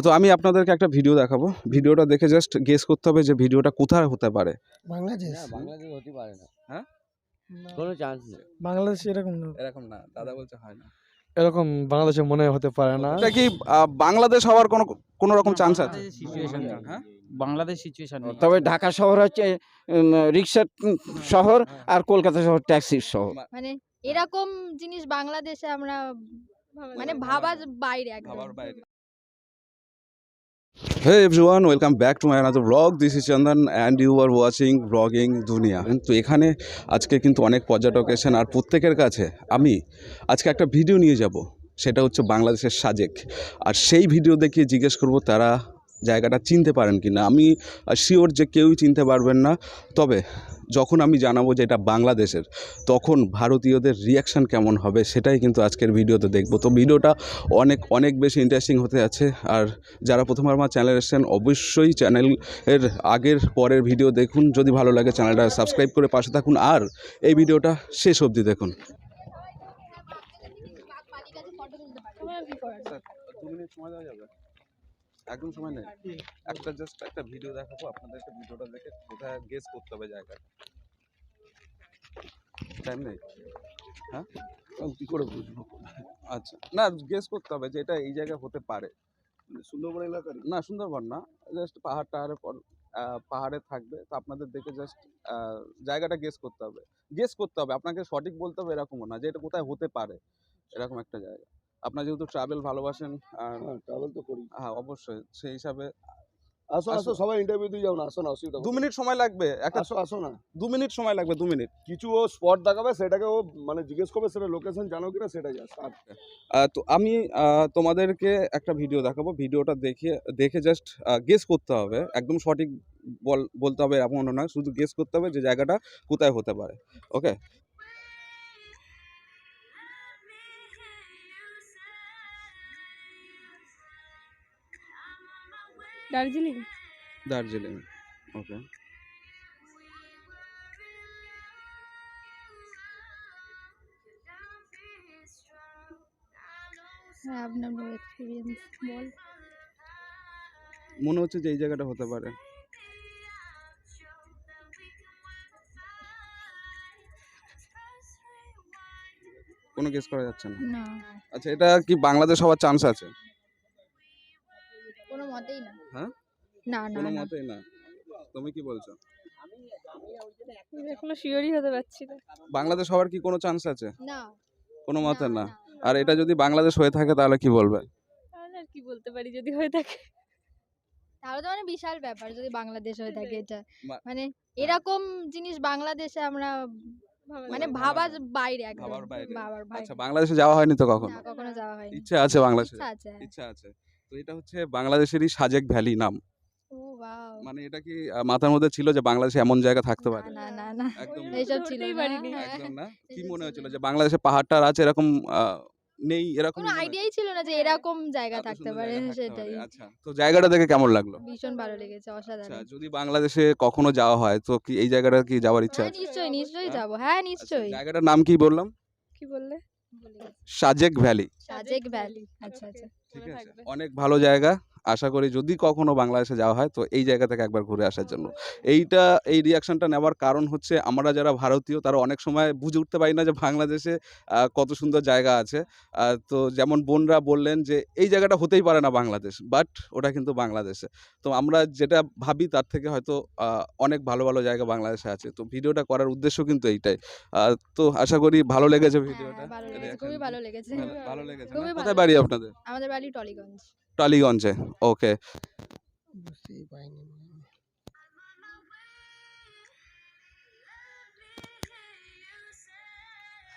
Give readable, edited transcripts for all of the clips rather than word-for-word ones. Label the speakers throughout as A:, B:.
A: তো আমি আপনাদেরকে একটা ভিডিও দেখাবো। ভিডিওটা দেখে জাস্ট গেস করতে হবে যে ভিডিওটা কোথায় হতে পারে।
B: বাংলাদেশ?
C: না, বাংলাদেশ হতে পারে না।
A: হ্যাঁ?
B: না,
C: কোনো চান্স নেই।
B: বাংলাদেশ এরকম না।
A: এরকম না, দাদা বলছে হয় না।
B: এরকম বাংলাদেশে মনে হতে পারে না।
A: এটা কি বাংলাদেশ হওয়ার কোনো রকম চান্স আছে?
D: বাংলাদেশের সিচুয়েশন নেই।
A: হ্যাঁ?
D: বাংলাদেশ সিচুয়েশন নেই।
E: তবে ঢাকা শহর হচ্ছে রিক্সার শহর, আর কলকাতা শহর ট্যাক্সির শহর।
F: মানে এরকম জিনিস বাংলাদেশে আমরা মানে ভাবার বাইরে একদম।
A: ভাবার বাইরে। Hey everyone, welcome back to my another vlog. This is Chandan and you are watching vlogging দুনিয়া। তো এখানে আজকে কিন্তু অনেক পর্যটক এসেছেন, আর প্রত্যেকের কাছে আমি আজকে একটা ভিডিও নিয়ে যাব। সেটা হচ্ছে বাংলাদেশের সাজেক। আর সেই ভিডিও দেখিয়ে জিজ্ঞেস করব তারা জায়গাটা চিনতে পারেন কি না। আমি শিওর যে কেউই চিনতে পারবেন না। তবে যখন আমি জানাবো যে এটা বাংলাদেশের, তখন ভারতীয়দের রিয়াকশান কেমন হবে সেটাই কিন্তু আজকের ভিডিওতে দেখব। তো ভিডিওটা অনেক বেশি ইন্টারেস্টিং হতে আছে। আর যারা প্রথমবার আমার চ্যানেলে এসেছেন অবশ্যই চ্যানেলের আগের পরের ভিডিও দেখুন। যদি ভালো লাগে চ্যানেলটা সাবস্ক্রাইব করে পাশে থাকুন, আর এই ভিডিওটা শেষ অবধি দেখুন। 2 মিনিট সময় দেওয়া যাবে? একদম সময় নেই। একটা ভিডিও দেখাবো আপনাদেরকে, ভিডিওটা দেখে কোথায় গেস করতে হবে জায়গাটা। টাইম নেই? হ্যাঁ, কি করে বুঝবো? আচ্ছা, না গেস করতে হবে যে এটা এই জায়গায় হতে পারে। সুন্দরবন এলাকার না, সুন্দরবন না, জাস্ট পাহাড়ের পর পাহাড়ে থাকবে। তো আপনাদের দেখে জাস্ট জায়গাটা গেস করতে হবে। আপনাকে সঠিক বলতে হবে এরকমও না যে এটা কোথায় হতে পারে, এরকম একটা জায়গা। আপনার যেহেতু ট্রাভেল ভালোবাসেন, আর
G: ট্রাভেল তো করি।
A: হ্যাঁ অবশ্যই, সেই হিসাবে
G: আসো সবাই ইন্টারভিউ দিয়ে যাও না, আসো না, অসুবিধা
A: 2 মিনিট সময় লাগবে।
G: আসো না,
A: 2 মিনিট সময় লাগবে, 2 মিনিট।
G: কিছু ও স্পট দেখাবে, সেটাকে ও মানে জিজ্ঞেস করবে সেটা লোকেশন জানো কিনা, সেটা জাস্ট।
A: তো আমি তোমাদেরকে একটা ভিডিও দেখাবো। ভিডিওটা দেখে জাস্ট গেস করতে হবে। একদম সঠিক বলতে হবে এমন না, শুধু গেস করতে হবে যে জায়গাটা কোথায় হতে পারে। ওকে,
F: দার্জিলিং।
A: দার্জিলিং। ওকে,
F: হ্যাঁ, আপনার নো এক্সপিরিয়েন্স বল।
A: মনে হচ্ছে যে এই জায়গাটা হতে পারে। কোনো গেস করা যাচ্ছে না?
F: না,
A: আচ্ছা, এটা কি বাংলাদেশ হওয়ার চান্স আছে?
F: কোনো মতেই না।
A: হ্যাঁ?
F: না না
A: কোনো
F: না,
A: মতেই না। তুমি কি বলছো?
F: এখনো শিওরই হতে পারছি না।
A: বাংলাদেশ হওয়ার কি কোনো চান্স আছে?
F: না,
A: কোনো মতে না।
F: না।
A: আর এটা যদি বাংলাদেশ হয়ে থাকে তাহলে কি বলবে?
F: তাহলে আর কি বলতে পারি যদি হয়ে থাকে? তাহলে তো মানে বিশাল ব্যাপার যদি বাংলাদেশ হয়ে থাকে এটা। মানে এরকম জিনিস বাংলাদেশে আমরা মানে ভাবার বাইরে একদম।
A: ভাবার বাইরে।
F: ভাবার বাইরে।
A: আচ্ছা, বাংলাদেশে যাওয়া হয়নি তো কখনো?
F: না, কখনো যাওয়া হয়নি।
A: ইচ্ছে আছে বাংলাদেশে?
F: ইচ্ছা আছে।
A: ইচ্ছা আছে। তো এটা হচ্ছে বাংলাদেশেরই সাজেক ভ্যালি নাম।
F: ও ওয়াও।
A: মানে এটা কি মাথার মধ্যে ছিল যে বাংলাদেশে এমন জায়গা থাকতে পারে?
F: না না না,
A: একদম
F: এইসব ছিল না।
A: একদম না। কি
F: এইসব
A: মনে
F: ছিল
A: হয়েছিল
F: না।
A: যে বাংলাদেশে পাহাড়টা আছে এরকম নেই এরকম?
F: কোনো আইডিয়াই ছিল না যে এরকম জায়গা
A: এত
F: থাকতে
A: সুন্দর
F: পারে,
A: জায়গা থাকতে পারে।
F: সেটাই।
A: আচ্ছা, তো জায়গাটা দেখে কেমন লাগলো?
F: ভীষণ ভালো লেগেছে,
A: আচ্ছা,
F: অসাধারণ।
A: যদি বাংলাদেশে কখনো যাওয়া হয় তো কি এই জায়গাটা কি যাওয়ার ইচ্ছা
F: হ্যাঁ
A: আছে?
F: নিশ্চয়ই নিশ্চয়ই
A: হ্যাঁ?
F: যাবো। হ্যাঁ
A: আচ্ছা,
F: নিশ্চয়ই।
A: জায়গাটার নাম কি বললাম?
F: কি বললে?
A: সাজেক ভ্যালি।
F: সাজেক ভ্যালি। আচ্ছা আচ্ছা।
A: ঠিক আছে, অনেক ভালো জায়গা। আশা করি যদি কখনো বাংলাদেশে যাওয়া হয় তো এই জায়গা থেকে একবার ঘুরে আসার জন্য। এই রিয়াকশনটা নেওয়ার কারণ হচ্ছে আমরা যারা ভারতীয় তারা অনেক সময় বুঝে উঠতে পারি না যে বাংলাদেশে কত সুন্দর জায়গা আছে। তো যেমন বোনরা বললেন যে এই জায়গাটা হতেই পারে না বাংলাদেশ, বাট ওটা কিন্তু বাংলাদেশে। তো আমরা যেটা ভাবি তার থেকে হয়তো অনেক ভালো ভালো জায়গা বাংলাদেশে আছে। তো ভিডিওটা করার উদ্দেশ্য কিন্তু এইটাই। তো আশা করি ভালো লেগেছে ভিডিওটা।
F: হ্যাঁ, ভালো লেগেছে, খুবই ভালো লেগেছে।
A: ভালো লেগেছে না?
F: খুবই ভালো
A: কোথায় বাড়ি আপনাদের?
F: আমাদের বাড়ি টলিগঞ্জ।
A: টালিগঞ্জে। ওকে,
B: বুঝতেই পাইনি।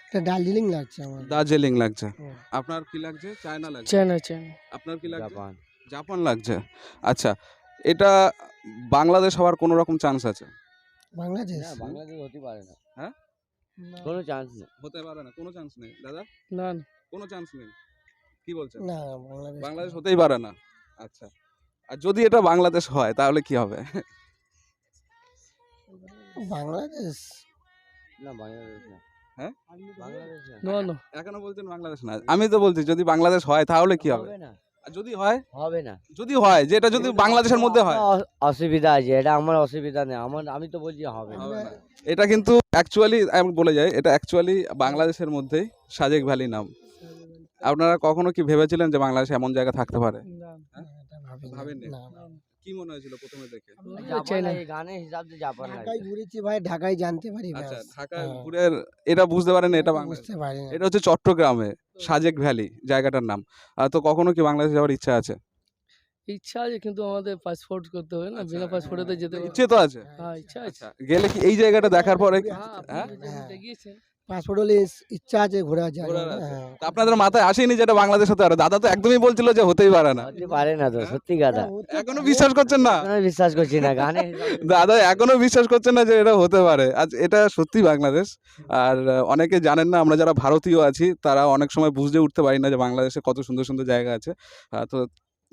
B: এটা দার্জিলিং লাগছে আমার।
A: দার্জিলিং লাগছে।
B: হুম।
A: আপনার কি লাগছে? চায়না লাগছে।
B: চেন্নাই চেন্নাই।
A: আপনার কি লাগছে?
C: জাপান।
A: জাপান লাগছে। আচ্ছা, এটা বাংলাদেশ হওয়ার কোনো রকম চান্স আছে?
B: বাংলাদেশ?
C: না, বাংলাদেশ হতে পারে না।
B: না।
C: কোনো চান্স নেই।
A: হতে পারে না, কোনো চান্স নেই। দাদা,
B: না
A: কোনো চান্স নেই? কি বলছেন?
B: না, বাংলাদেশ
A: বাংলাদেশ হতেই পারে না। আচ্ছা, আর যদি এটা বাংলাদেশ হয় তাহলে কি হবে?
B: বাংলাদেশ
C: না, বাংলাদেশ না।
A: হ্যাঁ?
C: বাংলাদেশ না।
B: No no.
A: এখনো বলছেন বাংলাদেশ না। আমি তো বলছি যদি বাংলাদেশ হয় তাহলে কি হবে?
C: হবে না।
A: আর যদি হয়,
C: হবে না।
A: যদি হয় যে এটা যদি বাংলাদেশের মধ্যে হয়,
C: অসুবিধা আছে, এটা আমার অসুবিধা নেই, আমি তো বলছি হবে না।
A: হবে না। এটা কিন্তু অ্যাকচুয়ালি আমি বলে যাই, এটা অ্যাকচুয়ালি বাংলাদেশের মধ্যেই সাজেক ভ্যালি নাম। আপনারা কখনো কি ভেবেছিলেন যে বাংলাদেশে এমন জায়গা থাকতে পারে?
B: এটা ভাবিনি।
A: ভাবেননি?
B: না, না।
A: কি মনে হয়েছিল প্রথমে দেখে?
C: জাপান লাগে, গানের হিসাব দিয়ে জাপান লাগে।
B: ঢাকায় ঘুরেছি ভাই, ঢাকায় জানতে পারি
A: আচ্ছা,
B: ব্যাস।
A: ঢাকা
B: হ্যাঁ।
A: ঘুরে এটা বুঝতে পারেন এটা বাংলাদেশ?
B: বুঝতে পারি না।
A: এটা হচ্ছে চট্টগ্রামে সাজেক ভ্যালি জায়গাটার নাম। তো কখনো কি বাংলাদেশ যাওয়ার ইচ্ছা আছে?
H: ইচ্ছা আছে কিন্তু আমাদের পাসপোর্ট করতে হবে না, বিনা
A: আচ্ছা,
H: পাসপোর্টে তো যেতে পারবো।
A: ইচ্ছে তো আছে।
H: হ্যাঁ, ইচ্ছা আছে।
A: আচ্ছা, গেলে কি এই জায়গাটা দেখার পরে কি-
H: হ্যাঁ, আপনি
A: হ্যাঁ?
H: তো যেমনটা গিয়েছেন।
B: পাসপোর্ট হলে ইচ্ছা আছে ঘোরার জায়গা।
A: ঘোরার আছে।
B: হ্যাঁ।
A: তা আপনাদের মাথায় আসেনি যেটা বাংলাদেশ হতে পারে? দাদা তো একদমই বলছিল যে হতেই পারে না।
C: হতে পারে না তো, সত্যি কথা।
A: এখনো বিশ্বাস করছেন না?
C: আমি বিশ্বাস করছি না, গানের হিসাব দিয়ে-
A: দাদা এখনো বিশ্বাস করছেন না যে এটা হতে পারে। আজ এটা সত্যি বাংলাদেশ। আর অনেকে জানেন না, আমরা যারা ভারতীয় আছি তারা অনেক সময় বুঝতে উঠতে পারি না যে বাংলাদেশে কত সুন্দর সুন্দর জায়গা আছে। তো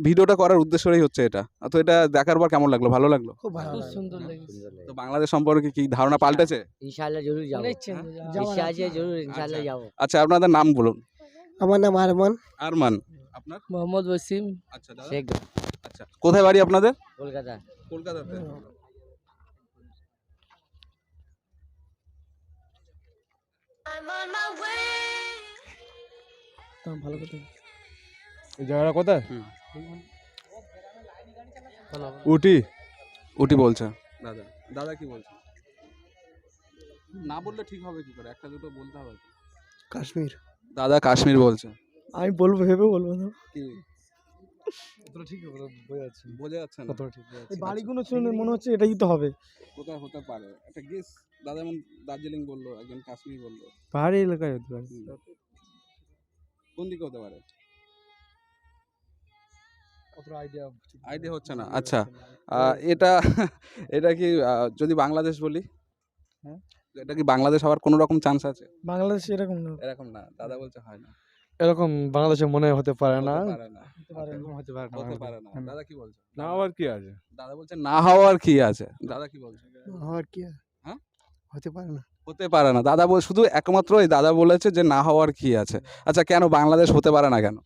A: ভিডিওটা করার উদ্দেশ্যই হচ্ছে এটা। তো এটা দেখার পর কেমন লাগলো? ভালো লাগলো?
B: খুব ভালো
H: খুব
B: লাগে।
H: সুন্দর লেগেছে।
C: সুন্দর লাগে।
A: তো বাংলাদেশ সম্পর্কে কি ধারণা পাল্টেছে?
C: ইনশাআল্লাহ জরুর যাবো।
H: অনেক চেঞ্জ হয়ে যাবে।
C: ইচ্ছা আছে জরুর, ইনশাআল্লাহ যাবো।
A: আচ্ছা, আপনাদের নাম বলুন।
B: আমার নাম আরমান।
A: আরমান। আপনার?
H: মোহাম্মদ ওয়াসিম।
A: আচ্ছা দাদা।
C: শেখ
A: আচ্ছা, কোথায় বাড়ি আপনাদের?
C: কলকাতা।
A: কলকাতাতে।
H: ভালো কথা।
I: এই জায়গাটা কোথায়?
H: ভালো।
A: উটি। উটি বলছে দাদা। দাদা কি বলছে? না বললে ঠিক হবে কি করে? একটা দুটো বলতে হবে তো।
B: কাশ্মীর।
A: দাদা কাশ্মীর বলছে।
H: আমি বলবো, ভেবে বলবো না।
A: কি
I: কতটা ঠিক বোঝা যাচ্ছে না।
A: বোঝা যাচ্ছে না?
I: কতটা ঠিক বোঝা যাচ্ছে
H: এই
I: না।
H: বাড়িগুলো শুনে মনে হচ্ছে এটাই তো হবে।
A: কোথায় হতে পারে? একটা গেস। দাদা যেমন দার্জিলিং বললো, একজন কাশ্মীর বললো।
I: পাহাড়ি এলাকায় হতে পারে।
A: কোন দিকে হতে পারে?
I: কতটা আইডিয়া
A: আইডিয়া হচ্ছে না। আচ্ছা, এটা এটা কি যদি বাংলাদেশ বলি,
I: হ্যাঁ?
A: এটা কি বাংলাদেশ হওয়ার কোনো রকম চান্স আছে?
H: বাংলাদেশ এরকম না।
A: এরকম না, দাদা বলছে হয় না।
I: এরকম বাংলাদেশে মনে হতে পারে না।
A: হতে পারে না।
I: এরকম হতে পারে না।
A: হতে পারে না। দাদা কি বলছে?
I: না আবার কি আছে?
A: দাদা বলছে না হওয়ার কি আছে। দাদা কি বলছে?
B: হওয়ার কি আর?
A: হ্যাঁ?
B: হতে পারে না।
A: হতে পারে না। দাদা শুধু একমাত্র এই দাদা বলেছে যে না হওয়ার কি আছে। আচ্ছা, কেন বাংলাদেশ হতে পারে না কেন?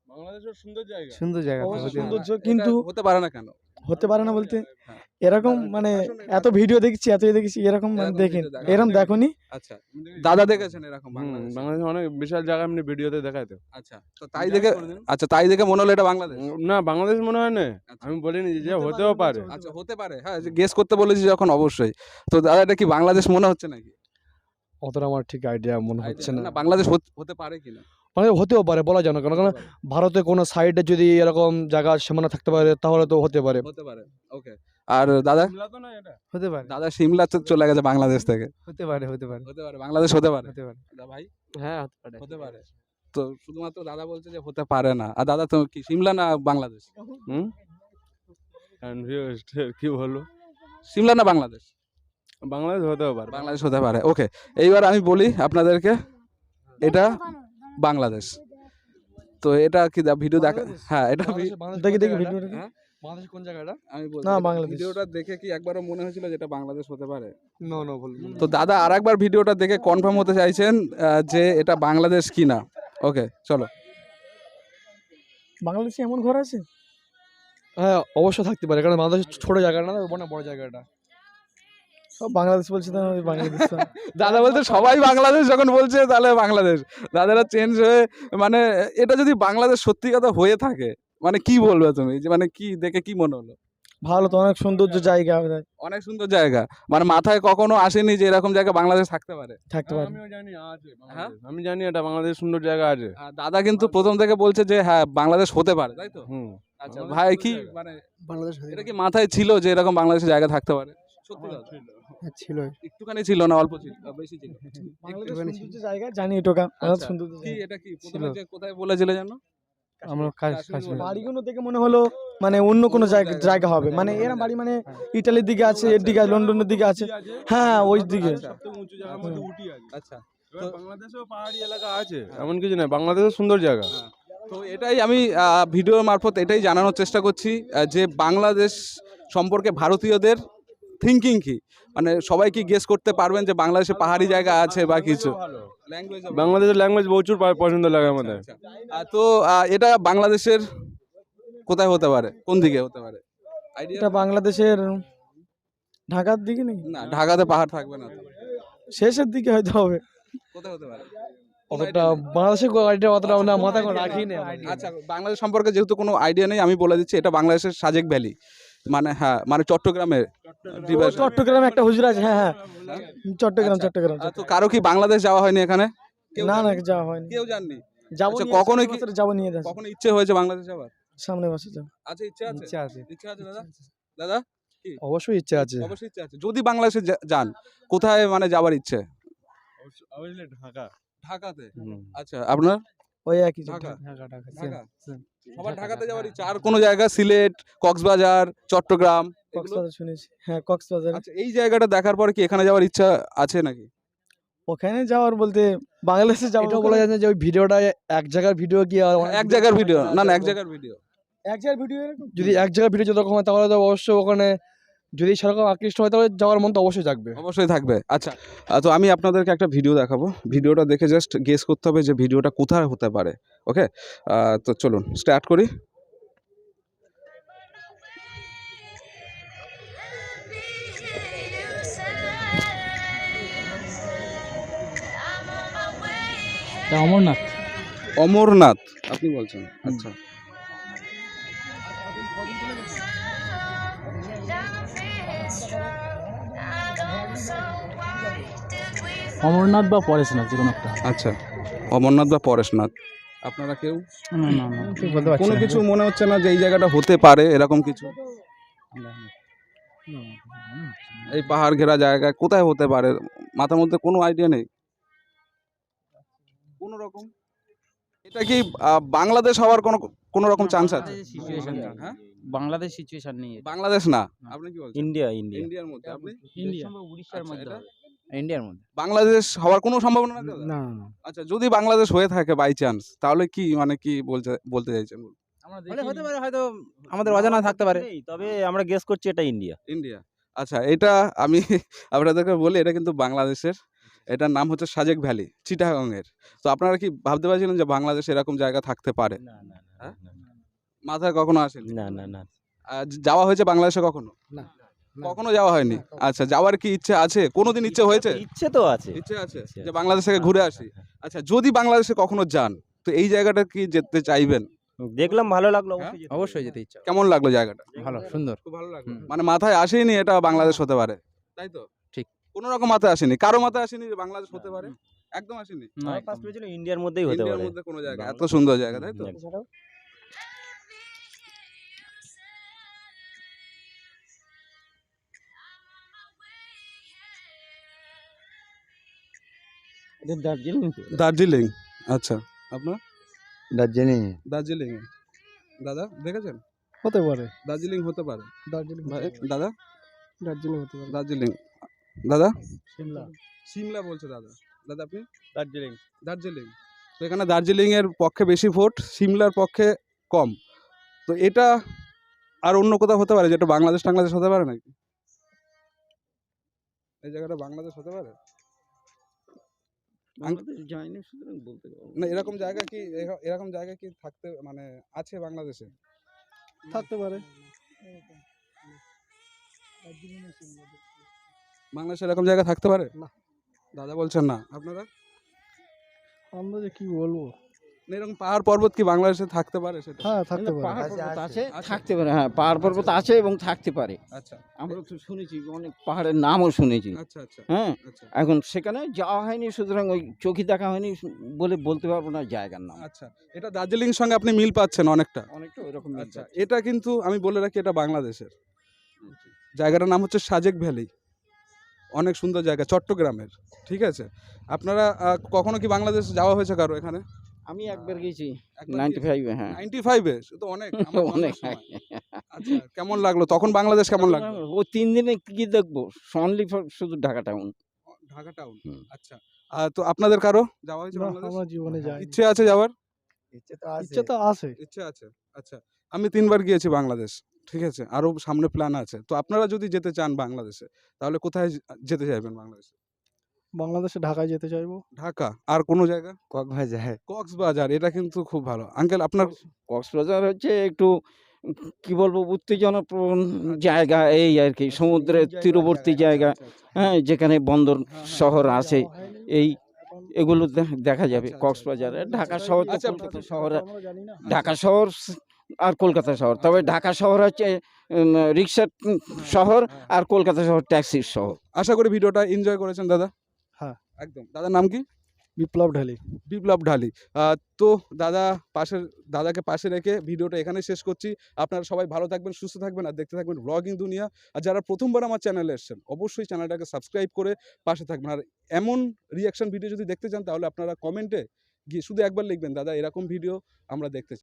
I: বাংলাদেশের সুন্দর জায়গা।
H: সুন্দর জায়গা,
I: অবশ্যই
H: হতে পারে।
I: সৌন্দর্য,
A: এটা
I: কিন্তু
A: হতে পারে না কেন?
H: হতে পারে না বলতে
A: হ্যাঁ।
H: এরকম মানে এত ভিডিও দেখছি, এত দেখেছি, এরকম মানে
A: এরকম
H: দেখেন,
A: video দেখা-
H: এরকম দেখোনি।
A: আচ্ছা, দাদা দেখেছেন এরকম
I: হুম,
A: বাংলাদেশ?
I: বাংলাদেশে অনেক বিশাল জায়গা এমনি ভিডিওতে দেখায় তো।
A: আচ্ছা, তো তাই দেখে, আচ্ছা তাই দেখে মনে হলো এটা বাংলাদেশ।
I: না বাংলাদেশ মনে হয় না।
A: আচ্ছা।
I: আমি বলিনি যে হতেও পারে।
A: আচ্ছা, হতে পারে। হ্যাঁ, গেস করতে বলেছি যখন, অবশ্যই। তো দাদা এটা কি বাংলাদেশ মনে হচ্ছে নাকি?
I: অতটা আমার ঠিক আইডিয়া মনে হচ্ছে না।
A: না, বাংলাদেশ হতে পারে কিনা?
H: মানে হতেও পারে, বলা যায় না, কারণ
A: হতে পারে।
H: ভারতে কোনো সাইডে যদি এরকম জায়গা সীমানা থাকতে পারে তাহলে তো হতে পারে।
A: হতে পারে। ওকে। আর দাদা?
I: সিমলা তো না এটা?
H: হতে পারে,
A: দাদা সিমলা চলে গেছে বাংলাদেশ থেকে।
H: হতে পারে, হতে পারে,
A: হতে পারে, বাংলাদেশ হতে পারে।
H: হতে পারে।
A: দাদা ভাই
H: হ্যাঁ, হতে পারে।
A: হতে পারে। তো শুধুমাত্র দাদা বলছে যে হতে পারে না। আর দাদা তো কি সিমলা না বাংলাদেশ?
I: হুম? কি বলবো?
A: সিমলা না বাংলাদেশ?
I: বাংলাদেশ হতেও পারে।
A: বাংলাদেশ হতে পারে। ওকে, এইবার আমি বলি আপনাদেরকে, এটা বাংলাদেশ। তো এটা কি ভিডিও দেখা? হ্যাঁ, এটা
H: দেখি দেখি ভিডিওটা।
A: হ্যাঁ?
H: বাংলাদেশ কোন জায়গাটা?
A: আমি বলছি,
H: না,
A: এটা
H: বাংলাদেশ।
A: ভিডিওটা দেখে কি একবারও মনে হয়েছিল যেটা বাংলাদেশ হতে পারে?
H: নো নো বলবো।
A: তো দাদা আরেকবার ভিডিওটা দেখে কনফার্ম হতে চাইছেন যে এটা বাংলাদেশ কিনা। ওকে, চলো।
H: বাংলাদেশে এমন ঘর আছে? হ্যাঁ, অবশ্যই থাকতে পারে, কারণ বাংলাদেশ ছোট জায়গা না, বড় জায়গাটা। সব বাংলাদেশ বলছে তো, আমি বাংলাদেশ।
A: দাদা বলতে সবাই বাংলাদেশ যখন বলছে তাহলে বাংলাদেশ। দাদারা চেঞ্জ হয়ে, মানে এটা যদি বাংলাদেশ সত্যি কথা হয়ে থাকে, মানে কি বলবে তুমি, যে মানে কি দেখে কি মনে হলো?
H: ভালো তো, অনেক সৌন্দর্য জায়গা
A: অনেক সুন্দর জায়গা, মানে মাথায় কখনো আসেনি যে এরকম জায়গা বাংলাদেশ থাকতে পারে।
H: থাকতে পারে।
I: আমিও জানি আছে
A: হ্যাঁ?
I: বাংলাদেশ। আমি জানি এটা বাংলাদেশ সুন্দর জায়গা আছে।
A: আর দাদা কিন্তু প্রথম থেকে বলছে যে হ্যাঁ বাংলাদেশ হতে পারে, তাই তো?
I: হুম।
A: আচ্ছা
I: বাংলাদেশ
A: ভাই,
I: সুন্দর
A: কি
I: জায়গা।
A: মানে
B: বাংলাদেশ হয়ে
A: এটা কি মাথায় ছিল যে এরকম বাংলাদেশের জায়গা থাকতে পারে? সত্যি কথা?
B: ছিল।
A: একটুখানি ছিল না, অল্প ছিল, বেশি ছিল?
H: বাংলাদেশ
B: একটুখানি
H: সৌন্দর্য জায়গা জানি, এটুকা
A: আচ্ছা,
H: সৌন্দর্য
A: কি
H: জায়গা।
A: এটা কি প্রথমে যে কোথায় বলেছিলে জানো?
H: আমরা
A: কাশ্মীর
H: কাশ্মীর।
A: বলে।
H: বাড়িগুলো দেখে মনে হলো মানে অন্য কোনো জায়গা হবে, মানে এরম বাড়ি মানে ইটালির দিকে আছে, এর দিকে আছে, লন্ডনের দিকে আছে। হ্যাঁ, ওই দিকে।
I: সবথেকে উঁচু জায়গার মধ্যে উটি আছে।
A: আচ্ছা,
I: এবার বাংলাদেশেও পাহাড়ি এলাকা আছে, এমন কিছু না, বাংলাদেশও সুন্দর জায়গা।
A: তো এটাই আমি ভিডিওর মারফত এটাই জানানোর চেষ্টা করছি যে বাংলাদেশ সম্পর্কে ভারতীয়দের থিঙ্কিং কি, মানে সবাই কি গেস করতে পারবেন যে বাংলাদেশে পাহাড়ি জায়গা আছে বা কিছু?
I: বাংলাদেশের ল্যাঙ্গুয়েজ প্রচুর পছন্দ লাগে আমাদের।
A: তো এটা বাংলাদেশের কোথায় হতে পারে, কোন দিকে হতে পারে আইডিয়া?
H: এটা বাংলাদেশের ঢাকার দিকে নেই,
A: না, ঢাকাতে পাহাড় থাকবে না তো।
H: শেষের দিকে হয়তো হবে।
A: কোথায় হতে পারে?
H: অতটা বাংলাদেশের আইডিয়া অতটা না মাথায় করে রাখি না।
A: আচ্ছা, বাংলাদেশ সম্পর্কে যেহেতু কোনো আইডিয়া নেই, আমি বলে দিচ্ছি এটা বাংলাদেশের সাজেক ভ্যালি, মানে হ্যাঁ, মানে চট্টগ্রামের division।
H: চট্টগ্রামে একটা হুজুর আছে, হ্যাঁ হ্যাঁ, চট্টগ্রাম
A: আচ্ছা,
H: চট্টগ্রাম।
A: তো কারো কি বাংলাদেশ যাওয়া হয়নি এখানে? কেউ
H: না না,
A: যাননি?
H: যাওয়া হয়নি।
A: কেউ জাননি?
H: যাবো
A: আচ্ছা,
H: নিয়ে
A: কখনো
H: সামনের
A: কি-
H: বছরে যাবো নিয়ে যাচ্ছি।
A: কখনো ইচ্ছে হয়েছে বাংলাদেশ যাওয়ার?
H: সামনের বছর যাবো।
A: আচ্ছা, ইচ্ছে আছে?
H: ইচ্ছা আছে,
A: ইচ্ছে আছে দাদা? দাদা
H: অবশ্যই ইচ্ছা আছে।
A: অবশ্যই ইচ্ছে আছে। যদি বাংলাদেশে যান, কোথায় মানে যাওয়ার ইচ্ছে?
I: ঢাকা।
A: ঢাকাতে। আচ্ছা, আপনার?
H: ওই একই
A: ঢাকা।
H: ঢাকা ঢাকা
A: ঢাকা? সবার ঢাকাতে যাওয়ার ইচ্ছা। আর কোনো জায়গা, সিলেট, কক্সবাজার, চট্টগ্রাম এগুলো?
H: কক্সবাজার শুনেছি, হ্যাঁ কক্সবাজার।
A: আচ্ছা, এই জায়গাটা দেখার পরে কি এখানে যাওয়ার ইচ্ছা আছে নাকি?
H: ওখানে যাওয়ার বলতে বাংলাদেশে যাবো। এটা বলা যায় না যে ওই ভিডিওটা এক জায়গার ভিডিও কি আর
A: এক জায়গার ভিডিও না, না এক জায়গার ভিডিও।
H: এক জায়গার ভিডিও, যদি এক জায়গার ভিডিও যেরকম হয় তাহলে তো অবশ্যই ওখানে যদি সেরকম আকৃষ্ট হয় তাহলে যাওয়ার মন তো অবশ্যই থাকবে।
A: অবশ্যই থাকবে। আচ্ছা, তো আমি আপনাদেরকে একটা ভিডিও দেখাবো। ভিডিওটা দেখে জাস্ট গেস করতে হবে যে ভিডিওটা কোথায় হতে পারে। ওকে, তো চলুন স্টার্ট করি।
D: অমরনাথ।
A: অমরনাথ আপনি বলছেন? আচ্ছা,
D: অমরনাথ বা পরেশনাথ, যে কোনো একটা।
A: আচ্ছা, অমরনাথ বা পরেশনাথ। আপনারা কেউ
D: না না না, ঠিক বলতে পারছি
A: কোনো
D: না।
A: কিছু মনে হচ্ছে না যে এই জায়গাটা হতে পারে এরকম কিছু? এই পাহাড় ঘেরা জায়গায় কোথায় হতে পারে, মাথার মধ্যে কোনো আইডিয়া নেই কোনো রকম? এটা কি বাংলাদেশ হওয়ার কোনো কোনো রকম চান্স আছে?
D: বাংলাদেশের সিচুয়েশন নেই।
A: হ্যাঁ,
D: বাংলাদেশ সিচুয়েশন নেই এটা।
A: বাংলাদেশ না, আপনি কি বলছেন?
E: ইন্ডিয়া
A: ইন্ডিয়ার মধ্যে। আপনি?
D: ইন্ডিয়া, উড়িষ্যার
A: আচ্ছা,
D: মধ্যে
A: এটা?
D: হবে। ইন্ডিয়ার মধ্যে।
A: বাংলাদেশ হওয়ার কোনো সম্ভাবনা নেই দাদা?
H: না না,
A: আচ্ছা, যদি বাংলাদেশ হয়ে থাকে বাই চান্স, তাহলে কি মানে কি বলতে চাইছেন?
D: আমরা হতে পারে, হয়তো আমাদের অজানা থাকতে পারে।
E: তবে আমরা গেস করছি এটা ইন্ডিয়া।
A: ইন্ডিয়া। আচ্ছা, এটা আমি আপনাদেরকে বলি, এটা কিন্তু বাংলাদেশের। এটার নাম হচ্ছে সাজেক ভ্যালি, চিটাগাংয়ের। তো আপনারা কি ভাবতে পারছিলেন যে বাংলাদেশে এরকম জায়গা থাকতে পারে?
E: না না
A: হ্যাঁ? মাথায় কখনো আসেনি?
E: না না না।
A: যাওয়া হয়েছে বাংলাদেশে কখনো?
H: না,
A: কখনো যাওয়া হয়নি। আচ্ছা, যাওয়ার কি ইচ্ছে আছে? কোনোদিন ইচ্ছে হয়েছে?
E: ইচ্ছে তো আছে।
A: ইচ্ছে আছে
E: ইচ্ছে
A: যে
E: আছে।
A: বাংলাদেশ থেকে ঘুরে আসি। আচ্ছা, যদি বাংলাদেশে কখনো যান, তো এই জায়গাটা কি যেতে চাইবেন?
E: দেখলাম ভালো লাগলো,
A: হ্যাঁ?
D: অবশ্যই যেতে ইচ্ছা।
A: কেমন লাগলো জায়গাটা?
D: ভালো, সুন্দর।
A: খুব ভালো লাগলো।
D: হুম।
A: মানে মাথায় আসেনি এটা বাংলাদেশ হতে পারে, তাই তো?
D: ঠিক।
A: কোনো রকম মাথায় আসেনি, কারো মাথায় আসেনি যে বাংলাদেশ হতে পারে? একদম আসেনি।
D: না,
E: আমার
D: একদম
E: ফার্স্ট
D: না।
E: ভেবেছিলাম ইন্ডিয়ার মধ্যেই হতে
A: ইন্ডিয়ার
E: পারে।
A: মধ্যে কোনো জায়গা, এত
E: বাংলাদেশ।
A: সুন্দর জায়গা, তাই তো?
E: এটা দার্জিলিং তো?
A: দার্জিলিং। আচ্ছা, আপনার?
B: দার্জিলিং
A: দার্জিলিং এ। দাদা দেখেছেন?
H: হতে পারে।
A: দার্জিলিং হতে পারে।
H: দার্জিলিং,
A: ভাই, দাদা?
H: দার্জিলিং হতে পারে।
A: দার্জিলিং। দাদা?
H: সিমলা।
A: সিমলা বলছে দাদা। দাদা আপনি?
E: দার্জিলিং।
A: দার্জিলিং। তো এখানে দার্জিলিং এর পক্ষে বেশি ভোট, সিমলার পক্ষে কম। তো এটা আর অন্য কোথাও হতে পারে, যেটা বাংলাদেশ টাংলাদেশ হতে পারে নাকি? এই জায়গাটা বাংলাদেশ হতে পারে?
E: বাংলাদেশ যায়নি সুতরাং বলতে পারবো
A: না, এরকম জায়গা কি এরকম জায়গা কি থাকতে মানে আছে বাংলাদেশে?
H: থাকতে পারে।
A: বাংলাদেশে এরকম জায়গা থাকতে পারে?
H: না।
A: দাদা বলছেন না, আপনারা?
H: আমরা যে কি বলবো,
A: না, এরকম পাহাড় পর্বত কি বাংলাদেশে থাকতে পারে সেটা?
H: হ্যাঁ থাকতে পারে।
E: পাহাড় পর্বত আছে,
A: আছে।
E: থাকতে পারে। হ্যাঁ, পাহাড় পর্বত আছে এবং থাকতে পারে।
A: আচ্ছা,
E: আমরা তো শুনেছি, অনেক পাহাড়ের নামও শুনেছি।
A: আচ্ছা, আচ্ছা,
E: হ্যাঁ,
A: আচ্ছা,
E: এখন সেখানে যাওয়া হয়নি সুতরাং ওই চোখে দেখা হয়নি বলে বলতে পারবো না জায়গার নাম।
A: আচ্ছা। এটা দার্জিলিং সঙ্গে আপনি মিল পাচ্ছেন অনেকটা।
E: অনেকটা ওইরকম।
A: আচ্ছা, এটা কিন্তু আমি বলে রাখি এটা বাংলাদেশের। জায়গাটার নাম হচ্ছে সাজেক ভ্যালি। অনেক সুন্দর জায়গা, চট্টগ্রামের। ঠিক আছে। আপনারা কখনো কি বাংলাদেশ যাওয়া হয়েছে কারো এখানে?
E: আমি একবার গেছি
A: একবার
E: 95-এ। হ্যাঁ,
A: 95-এ? সে তো অনেক, আমার জন্মের
E: অনেক।
A: সময়। আচ্ছা, কেমন লাগলো তখন বাংলাদেশ, কেমন লাগলো?
E: ও 3 দিনে কি দেখবো? অনলি শুধু ঢাকা টাউন।
A: ঢাকা টাউন।
E: হুম।
A: আচ্ছা, তো আপনাদের কারো যাওয়া হয়েছে
H: না,
A: বাংলাদেশ?
H: আমরা জীবনে যাই।
A: ইচ্ছে আছে যাওয়ার?
H: ইচ্ছে তো আছে।
A: ইচ্ছে আছে। আচ্ছা, আমি 3 বার গিয়েছি বাংলাদেশ। ঠিক আছে, আরো সামনে প্ল্যান আছে। তো আপনারা যদি যেতে চান বাংলাদেশে, তাহলে কোথায় যেতে চাইবেন বাংলাদেশে?
H: বাংলাদেশে ঢাকায় যেতে চাইবো।
A: ঢাকা। আর কোনো জায়গা?
B: কক্সবাজার।
A: কক্সবাজার। এটা কিন্তু খুব ভালো। আঙ্কেল আপনার?
E: কক্সবাজার হচ্ছে একটু কি বলবো উত্তেজনাপূর্ণ জায়গা এই আর কি, সমুদ্রের তীরবর্তী জায়গা, হ্যাঁ, যেখানে বন্দর শহর আছে, এই এগুলো দেখা যাবে কক্সবাজারে। ঢাকা শহর তো
A: আচ্ছা,
E: কলকাতা শহর, ঢাকা শহর আর কলকাতা শহর, তবে ঢাকা শহর হচ্ছে রিক্সার শহর, আর কলকাতা শহর ট্যাক্সির শহর।
A: আশা করি ভিডিওটা এনজয় করেছেন দাদা।
B: হ্যাঁ।
A: একদম। দাদার নাম কি?
B: বিপ্লব ঢালি।
A: বিপ্লব ঢালি। তো দাদাকে পাশে রেখে ভিডিওটা এখানে শেষ করছি। আপনারা সবাই ভালো থাকবেন, সুস্থ থাকবেন, আর দেখতে থাকবেন ব্লগিং দুনিয়া। আর যারা প্রথমবার আমার চ্যানেলে এসেছেন অবশ্যই চ্যানেলটাকে সাবস্ক্রাইব করে পাশে থাকবেন। আর এমন রিয়াকশন ভিডিও যদি দেখতে চান তাহলে আপনারা কমেন্টে গিয়ে শুধু একবার লিখবেন, দাদা এরকম ভিডিও আমরা দেখতে চাই।